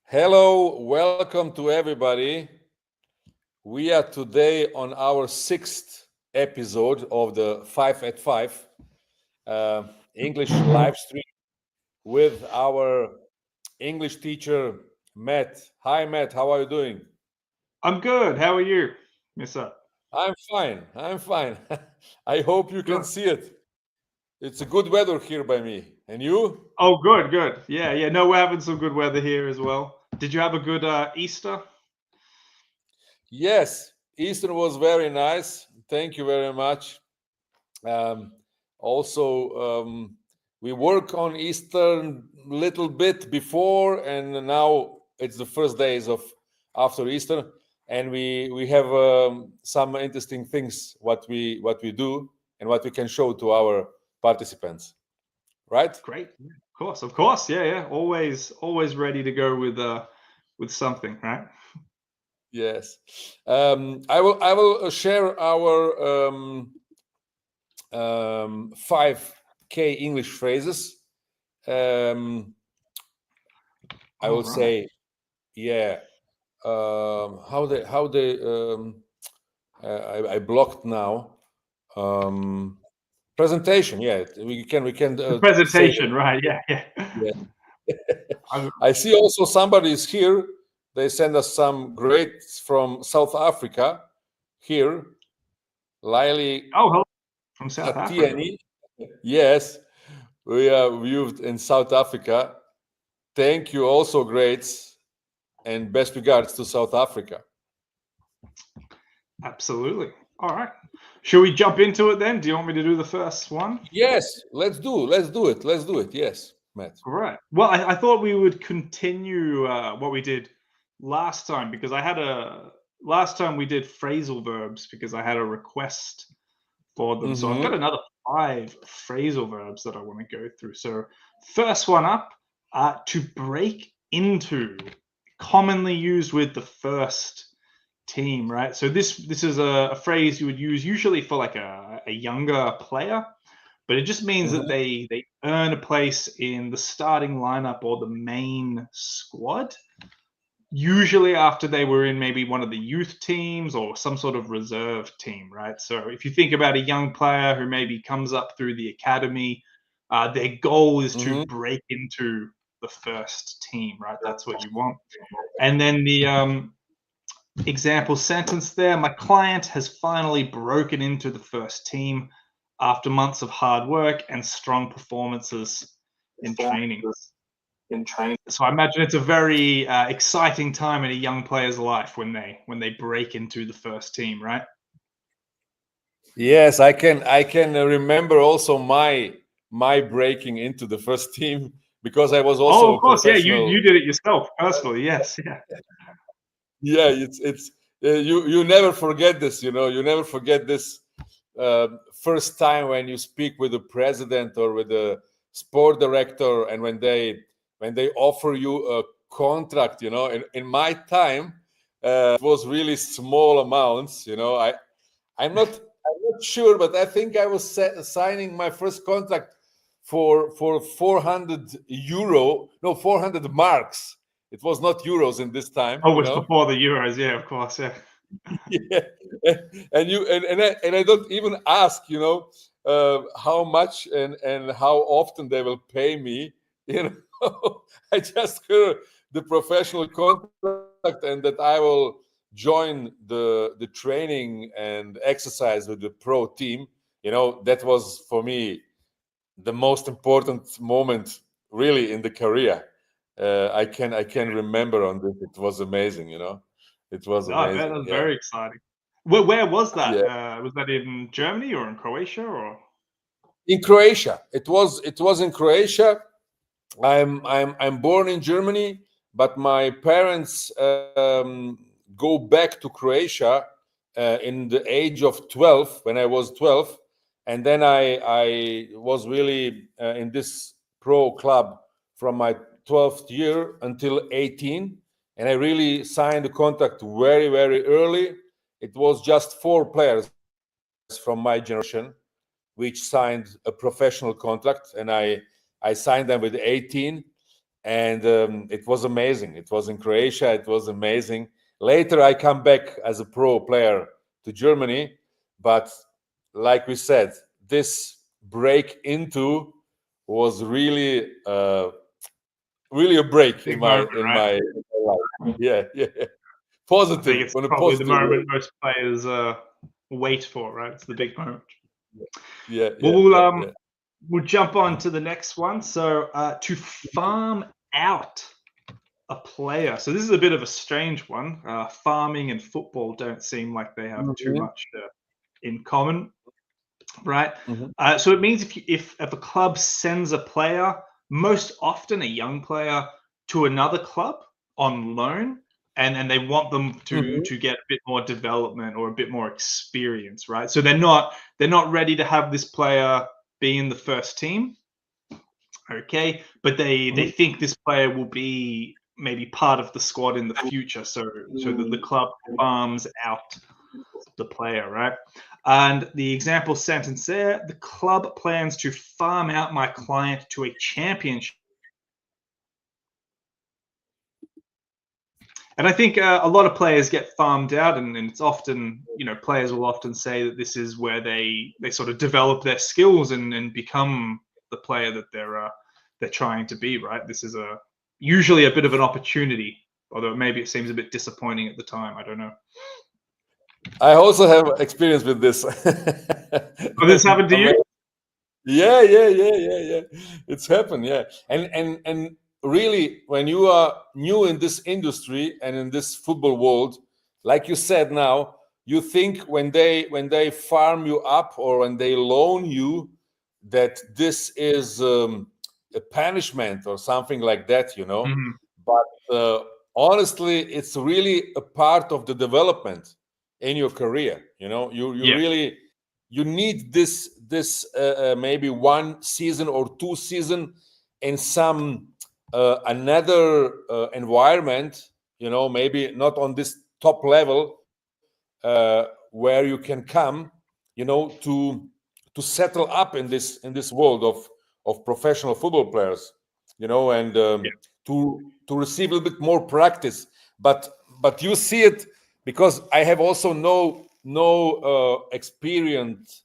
Hello, welcome to everybody. We are today on our sixth episode of the 5 at 5 English live stream with our English teacher, Matt. Hi, Matt. How are you doing? I'm good. How are you, Mister? I'm fine. I'm fine. I hope you can Good. see it. It's a good weather here by me. And you? Oh, good, good. Yeah. No, we're having some good weather here as well. Did you have a good Easter? Yes, Easter was very nice. Thank you very much. Um, also, we work on Easter little bit before, and now it's the first days of after Easter, and we have some interesting things what we do and what we can show to our participants. Right? Great. Yeah, of course. Yeah. Always ready to go with something, right? Yes. I will share our 5K English phrases. Um, I All will right. say, yeah. How they I blocked now. Um, Presentation. Yeah, we can The say presentation, right? Yeah. yeah. I'm, I see also somebody is here. They send us some great from South Africa here. Lily oh, hello from South Africa. Atieni. Yes, we are viewed in South Africa. Thank you, also greats, and best regards to South Africa. Absolutely. All right. Shall we jump into it then? Do you want me to do the first one? Yes, let's do it. Yes, Matt. Right. Well, I thought we would continue what we did last time because I had a last time we did phrasal verbs because I had a request for them. So I've got Mm-hmm. another 5 phrasal verbs that I want to go through. So first one up, to break into, commonly used with the first team, right? So this is a phrase you would use usually for like a younger player, but it just means that Mm-hmm. they earn a place in the starting lineup or the main squad. Usually after they were in maybe one of the youth teams or some sort of reserve team, right? So if you think about a young player who maybe comes up through the academy, their goal is to Mm-hmm. break into the first team, right? That's what you want. And then the example sentence there, my client has finally broken into the first team after months of hard work and strong performances in training. So I imagine it's a very exciting time in a young player's life when they break into the first team, right? Yes, I can remember also my breaking into the first team because I was Oh, also of a course, yeah. You professional. did it yourself personally, yes, yeah. Yeah, it's you never forget this. You never forget this first time when you speak with the president or with the sport director, and when they offer you a contract. In my time, it was really small amounts. I'm not sure, but I think I was signing my first contract for 400 euro, no, 400 marks. It was not euros in this time, Oh, it was before the Euros, yeah, of course, yeah. yeah. And I don't even ask, how much and how often they will pay me. I just heard the professional contract and that I will join the training and exercise with the pro team. That was for me the most important moment really in the career. I can remember on this. It was amazing. It was No, I bet amazing. that's Yeah. very exciting. Where was that? Yeah. Was that in Germany or in Croatia or? In Croatia. It was in Croatia. I'm born in Germany, but my parents go back to Croatia in the age of 12 when I was 12, and then I was really in this pro club from my 12th year until 18, and I really signed the contract very very early. It was just 4 players from my generation which signed a professional contract, and I signed them with 18. and it was amazing. It was in Croatia. It was amazing. Later, I come back as a pro player to Germany, but like we said, this break into was really, really a break Big moment, in right? my life. Yeah, yeah, I think positive it's on a probably the positive way. moment most players wait for, right? It's the big moment. Yeah, Well, yeah, yeah, yeah. we'll jump on to the next one. So to farm out a player. So this is a bit of a strange one. Farming and football don't seem like they have too Mhm, much in common, right? mhm, So it means if a club sends a player, most often a young player, to another club on loan, and they want them mhm, to get a bit more development or a bit more experience, right? So they're not ready to have this player be in the first team, okay, but they mhm. think this player will be maybe part of the squad in the future, so that the club farms out the player, right? And the example sentence there, the club plans to farm out my client to a championship. And I think a lot of players get farmed out, and it's often, players will often say that this is where they sort of develop their skills and become the player that they're trying to be. Right? This is usually a bit of an opportunity, although maybe it seems a bit disappointing at the time. I don't know. I also have experience with this. Oh, this happened to you? Yeah, yeah, yeah, yeah, yeah. It's happened, yeah. And really, when you are new in this industry and in this football world, like you said now, you think when they farm you up or when they loan you, that this is a punishment or something like that, you know. Mhm. But honestly, it's really a part of the development in your career. You know, you Yeah, really you need this maybe 1 season or 2 season in some another environment, you know, maybe not on this top level, where you can come, you know, to settle up in this world of professional football players, you know, and yeah, to receive a little bit more practice. But you see it, because I have also no experienced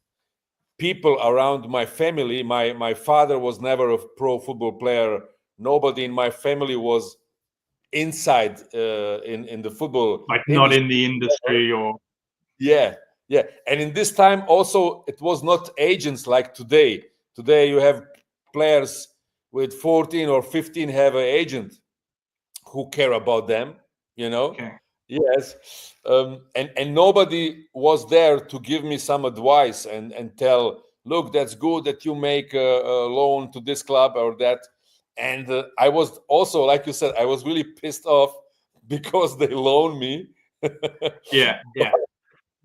people around my family. My father was never a pro football player. Nobody in my family was inside in the football like not in industry. the industry or Yeah, yeah. And in this time also, it was not agents like today. Today you have players with 14 or 15 have an agent who care about them, you know. okay. Yes. And nobody was there to give me some advice and tell, look, that's good that you make a loan to this club or that. And I was also, like you said, I was really pissed off because they loaned me. Yeah, But yeah.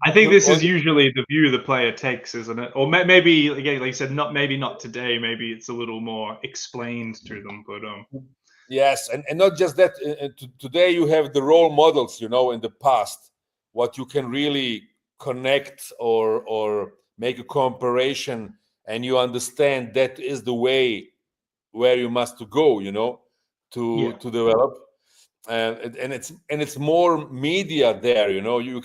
I think this on is usually the view the player takes, isn't it? Or maybe again, like you said, not today. Maybe it's a little more explained to them. But Yes, and not just that. Today you have the role models, you know, in the past, what you can really connect or make a comparison, and you understand that is the way where you must to go, you know, yeah, to develop. And it's more media there, you know. You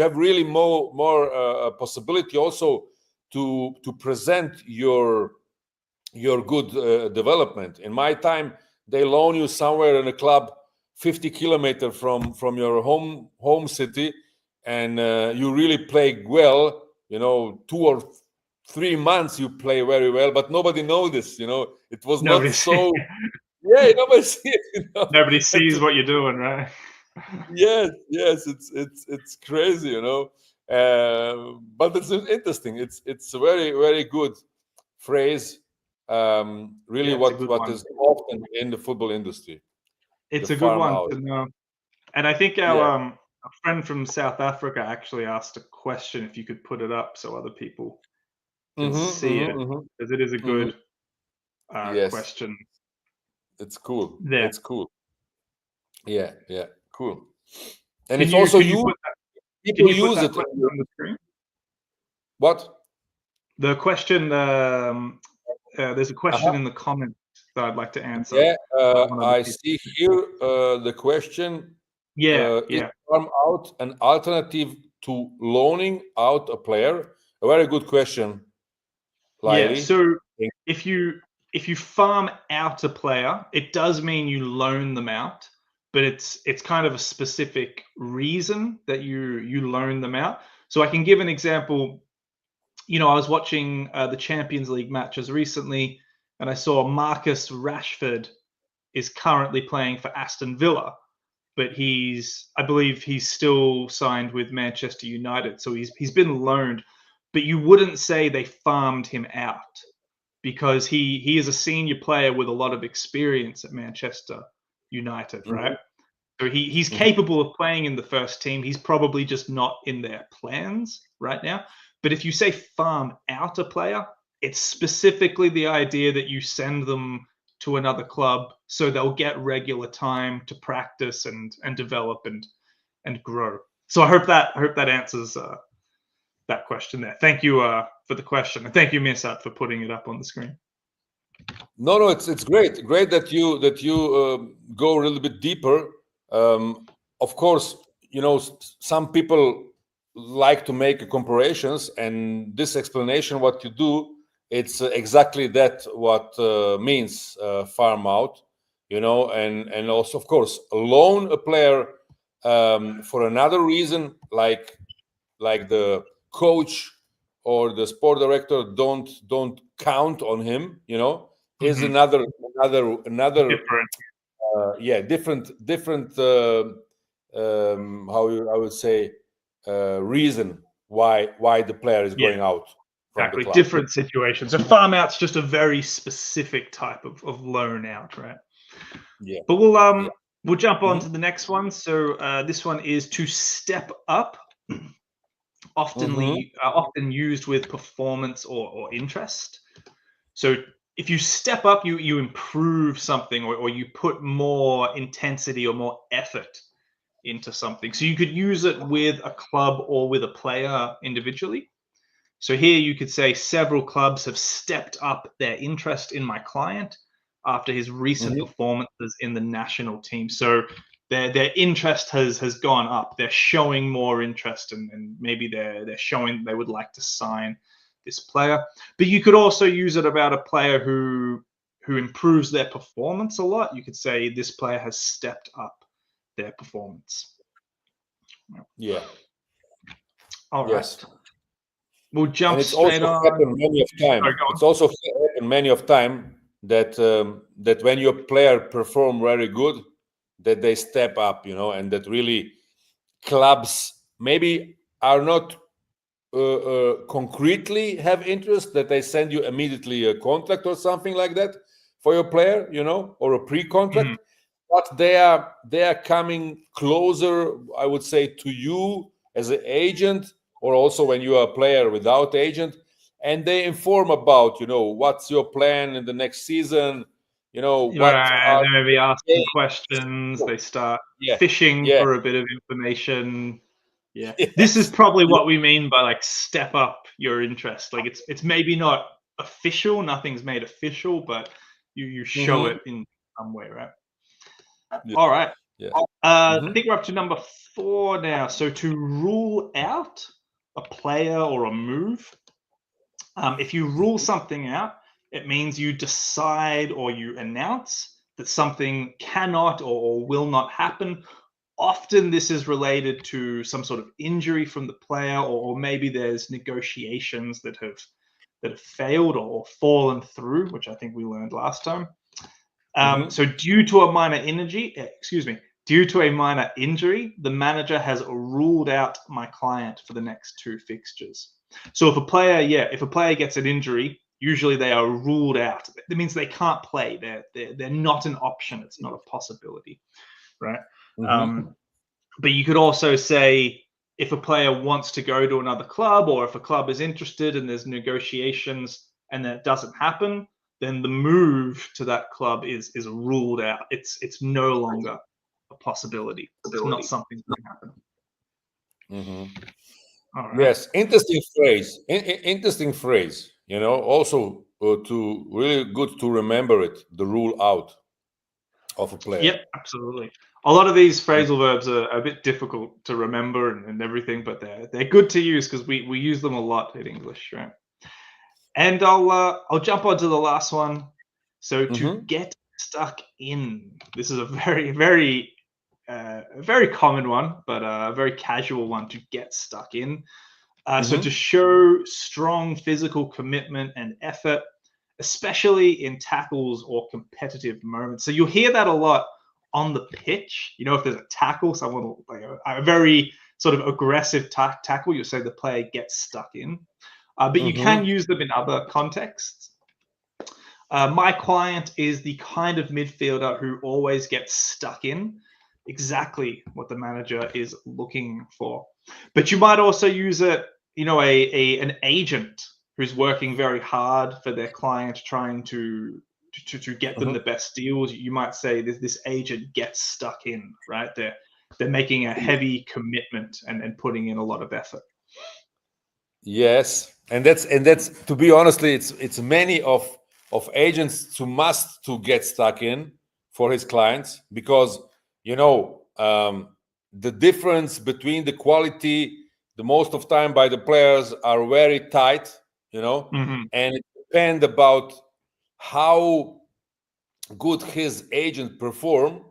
have really more possibility also to present your good development. In my time, they loan you somewhere in a club 50 kilometer from your home city, and you really play well. You know, 2 or 3 months you play very well, but nobody knows this. You know, it was not nobody so. Yeah, nobody see it. You know, nobody and sees what you're doing, right? yes, yes, it's crazy. You know, but it's interesting. It's a very very good phrase, really Yeah, it's a what good what one. is often in the football industry, the It's a good farm one out. to know. And I think our Yeah. a friend from South Africa actually asked a question. If you could put it up so other people can Mm-hmm, see mm-hmm, it, mm-hmm, because it is a mm-hmm. good Yes, question it's cool. there. It's cool. Yeah, yeah, cool. And Can it's you also can you you put that can people you put use that it question on the screen? what? The question, there's a question Uh-huh. in the comments. that I'd like to answer. Yeah, One of the I see here the question. Yeah, Is yeah, farm out an alternative to loaning out a player? A very good question, yeah. Lily. So if you if you farm out a player, it does mean you loan them out, but it's kind of a specific reason that you loan them out. So I can give an example. I was watching the Champions League matches recently, and I saw Marcus Rashford is currently playing for Aston Villa, but I believe he's still signed with Manchester United, so he's been loaned. But you wouldn't say they farmed him out because he is a senior player with a lot of experience at Manchester United, Mhm, right? So he's mhm. capable of playing in the first team. He's probably just not in their plans right now. But if you say farm out a player, it's specifically the idea that you send them to another club so they'll get regular time to practice and develop and grow. So I hope that answers that question there. Thank you for the question, and thank you, Mirsat, for putting it up on the screen. No, it's great that you go a little bit deeper. Of course, some people like to make comparisons, and this explanation, what you do, it's exactly that what means farm out, and also, of course, loan a player for another reason, like the coach or the sport director don't count on him, is Mhm. another Different. different I would say reason why the player is Yeah. going out from the Exactly, club. different situations. A farm out's just a very specific type of loan out, right? Yeah, But we'll yeah. we'll jump on Hmm. to the next one. So this one is to step up, Hmm. often used with performance or interest. So if you step up, you improve something, or you put more intensity or more effort into something. So you could use it with a club or with a player individually. So here you could say several clubs have stepped up their interest in my client after his recent Hmm. performances in the national team. So their interest has gone up. They're showing more interest, and maybe they're showing they would like to sign this player. But you could also use it about a player who improves their performance a lot. You could say this player has stepped up their performance. Yeah. All right. Yes. We'll And jump it's straight also on. happened many of Sorry, time. go on. It's also happened many of time that when your player perform very good, that they step up, and that really clubs maybe are not concretely have interest, that they send you immediately a contract or something like that for your player, or a pre-contract, Mhm. but they are coming closer, I would say, to you as an agent, or also when you are a player without agent, and they inform about, what's your plan in the next season, what Right, are they maybe they, asking questions, they start yeah, fishing yeah. for a bit of information. Yeah. This is Yes. probably what we mean by like step up your interest. Like it's maybe not official, nothing's made official, but you show Hmm. it in some way, right? Yeah. All right. Yeah. I Hmm. think we're up to number 4 now. So to rule out a player or a move, if you rule something out, it means you decide or you announce that something cannot or will not happen. Often this is related to some sort of injury from the player, or maybe there's negotiations that have failed or fallen through, which I think we learned last time. Hmm. So due to a minor due to a minor injury, the manager has ruled out my client for the next 2 fixtures. So if a player gets an injury, usually they are ruled out. That means they can't play. They're not an option. It's not a possibility, right? Hmm. Um, but you could also say if a player wants to go to another club, or if a club is interested and there's negotiations and that doesn't happen, then the move to that club is ruled out. It's no longer a possibility. It's not something that can happen. Hmm. All right. Yes, interesting phrase. Interesting phrase. Also, really good to remember it, the rule out of a player. Yep, absolutely. A lot of these phrasal verbs are a bit difficult to remember and everything, but they're good to use because we use them a lot in English, right? And I'll jump onto the last one. So to get stuck in, this is a very common one, but a very casual one to get stuck in. So to show strong physical commitment and effort, especially in tackles or competitive moments. So you'll hear that a lot on the pitch. You know, if there's a tackle, someone will, like a very sort of aggressive tackle, you'll say the player gets stuck in. But you can use them in other contexts. My client is the kind of midfielder who always gets stuck in, exactly what the manager is looking for. But you might also use it, you know, an agent who's working very hard for their client, trying to get them the best deals. You might say this agent gets stuck in, right? They're making a heavy commitment and putting in a lot of effort. Yes, and that's to be honestly, it's many of agents to get stuck in for his clients, because you know, the difference between the quality the most of time by the players are very tight, you know, and it depends about how good his agent perform,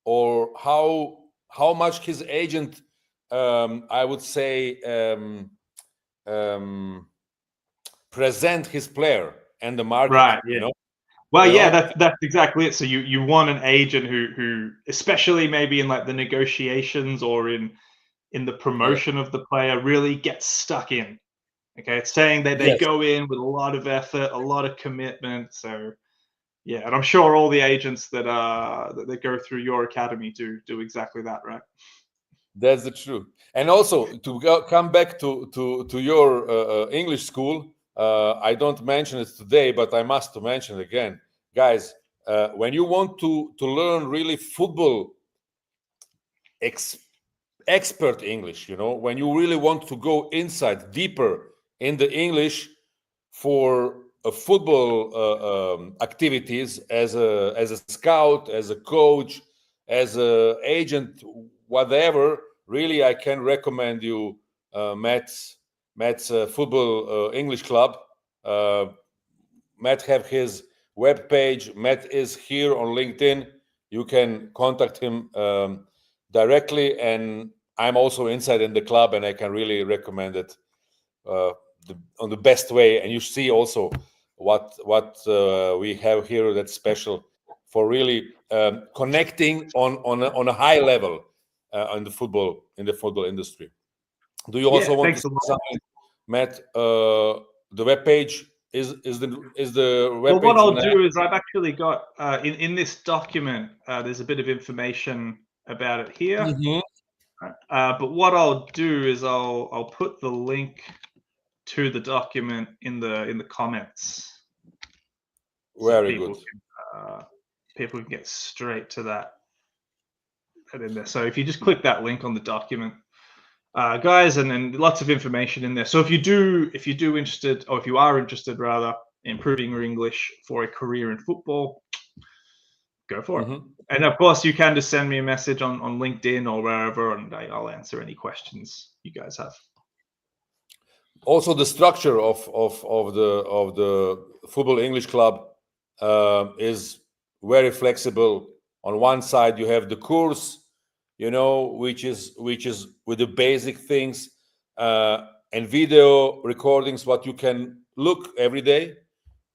or how much his agent, I would say, present his player and the market, Right. you Yeah. know. Well, You yeah, know? that's exactly it. So you want an agent who especially maybe in like the negotiations or in the Yeah. promotion of the player really gets stuck in. Okay, it's saying that they Yes. go in with a lot of effort, a lot of commitment. So yeah, and I'm sure all the agents that go through your academy do exactly that, right? That's the truth. And also to come back to your English school, I don't mention it today, but I must mention it again, guys. When you want to learn really football expert English, you know, when you really want to go inside deeper in the English for football activities, as a scout, as a coach, as a agent, whatever, really I can recommend you Matt's football English club. Matt have his web page. Matt is here on LinkedIn. You can contact him directly, and I'm also inside in the club, and I can really recommend it on the best way. And you see also what we have here that's special for really connecting on a high level in the football industry. Do you Yeah, also want to thanks say a lot. something, Matt? The web page is the Well, web what page I'll now? do is I've actually got in this document. There's a bit of information about it here. But what I'll do is I'll put the link to the document in the comments, so Very good. people can get straight to that in there. So if you just click that link on the document, guys, and then lots of information in there. So if you are interested rather in improving your English for a career in football, go for it. And of course, you can just send me a message on LinkedIn or wherever, and I'll answer any questions you guys have. Also, the structure of the football English club is very flexible. On one side, you have the course, you know, which is with the basic things, and video recordings, what you can look every day,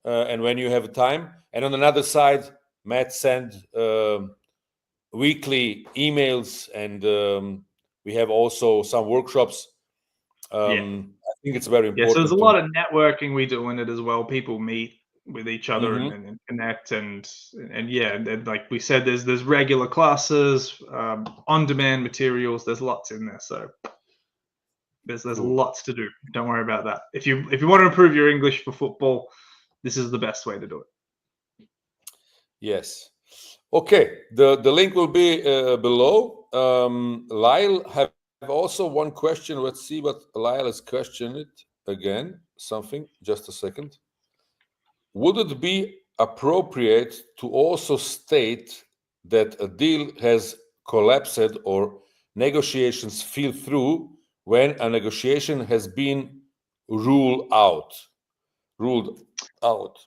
and when you have time. And on another side, Matt send weekly emails, and we have also some workshops. I think it's very Yeah, so there's a important to. lot of networking we do in it as well. People meet with each other and connect, and yeah, and like we said, there's regular classes, on-demand materials. There's lots in there, so there's Cool. lots to do. Don't worry about that. If you want to improve your English for football, this is the best way to do it. Yes. Okay. The link will be below. Lyle have also one question. Let's see what Lyle has questioned it again. Something. Just a second. would it be appropriate to also state that a deal has collapsed or negotiations fell through when a negotiation has been ruled out? Ruled out.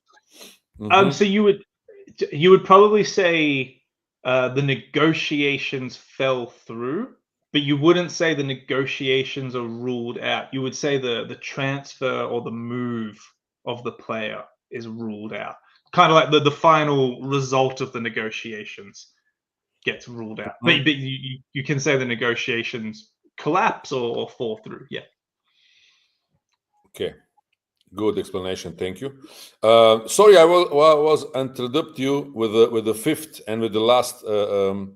So you would probably say the negotiations fell through, but you wouldn't say the negotiations are ruled out. You would say the transfer or the move of the player is ruled out. Kind of like the final result of the negotiations gets ruled out. But you can say the negotiations collapse or fall through. Yeah. Okay. Good explanation. Thank you. Sorry, I was interrupt you with the fifth and with the last The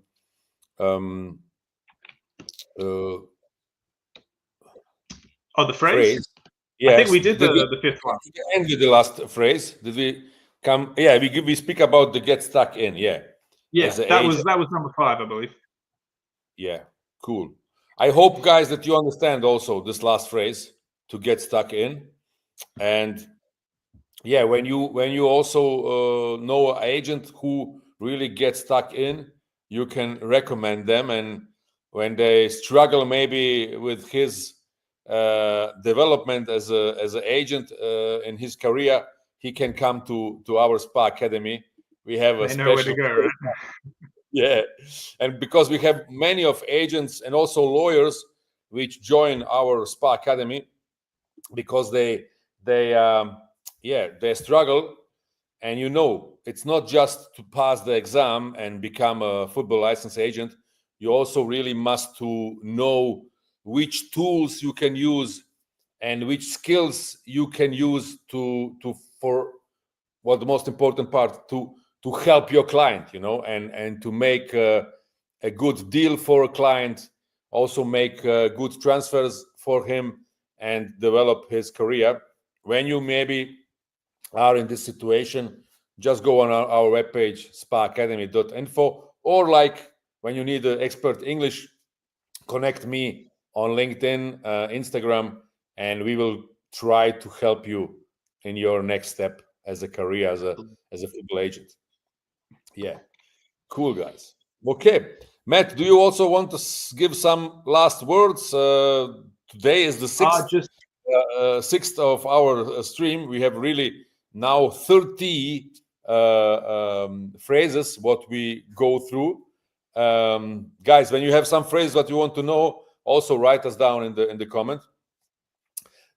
phrase? phrase. I think Yes. we did Did we the fifth one. end with the last phrase? Did we come? Yeah, we speak about the get stuck in. Yeah. Yeah, As an that agent. was number 5, I believe. Yeah. Cool. I hope, guys, that you understand also this last phrase, to get stuck in. And yeah, when you also know an agent who really gets stuck in, you can recommend them. And when they struggle maybe with his development as an agent in his career, he can come to our Spa Academy. We have a They know where to special go, right? yeah, and because we have many of agents and also lawyers which join our Spa Academy because they struggle. And it's not just to pass the exam and become a football license agent. You also really must to know which tools you can use and which skills you can use to for what the most important part, to help your client, and to make a good deal for a client, also make good transfers for him and develop his career. When you maybe are in this situation, just go on our webpage, spaacademy.info, or like when you need expert English, connect me on LinkedIn, Instagram, and we will try to help you in your next step as a career as a football agent. Yeah, cool, guys. Okay, Matt, do you also want to give some last words? Today is the sixth of our stream. We have really now 30 phrases what we go through. Guys, when you have some phrase that you want to know, also write us down in the comment.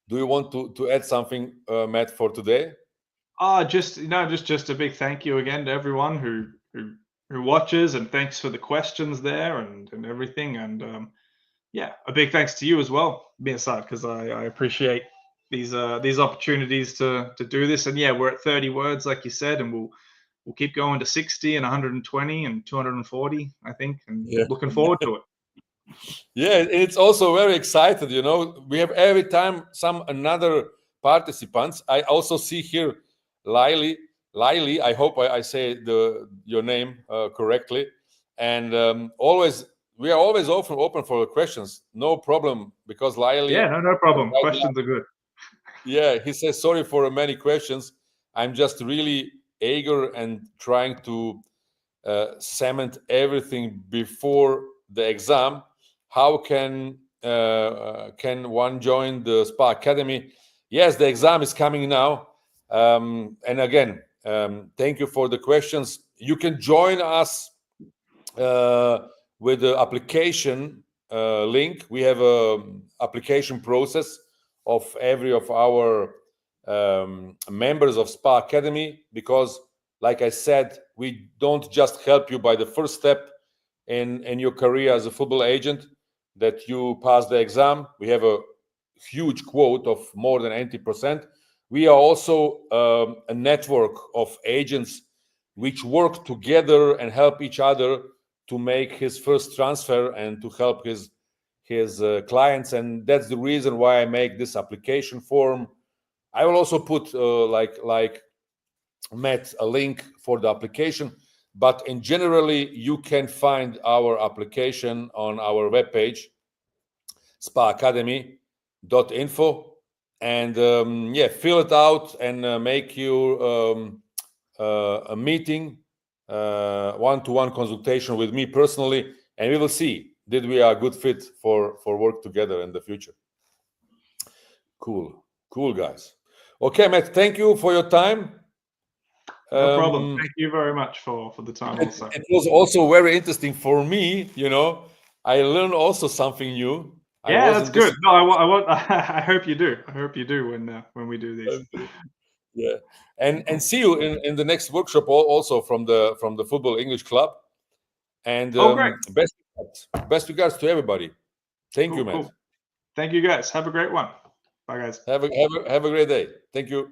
Do you want to add something, Matt, for today? Just a big thank you again to everyone who watches, and thanks for the questions there and everything. And a big thanks to you as well, Mirsad, because I appreciate these opportunities to do this. And yeah, we're at 30 words, like you said, and we'll keep going to 60 and 120 and 240, I think, and looking forward to it. Yeah, it's also very excited. We have every time another participants. I also see here Lily. I hope I say your name correctly. And we are always open for the questions. No problem, because Lily. Yeah, no problem. Questions are good. Yeah, he says sorry for many questions. I'm just really eager and trying to cement everything before the exam. How can one join the Spa Academy? Yes, the exam is coming now. And again, thank you for the questions. You can join us with the application link. We have a application process of every of our members of Spa Academy, because like I said, we don't just help you by the first step in your career as a football agent, that you pass the exam. We have a huge quote of more than 80%. We are also a network of agents which work together and help each other to make his first transfer and to help his clients. And that's the reason why I make this application form. I will also put like Matt, a link for the application, but in generally you can find our application on our webpage, spaacademy.info. and fill it out and make you a meeting, one-to-one consultation with me personally, and we will see did we are a good fit for work together in the future. Cool guys. Okay, Matt, thank you for your time. No problem. Thank you very much for the time also. It was also very interesting for me, I learned also something new. Yeah, that's good. No, I hope you do. I hope you do when we do these. Yeah, and see you in the next workshop also from the Football English Club. And great. best regards to everybody. Thank you, Matt. Cool. Thank you, guys. Have a great one. Bye, guys. Have a great day. Thank you.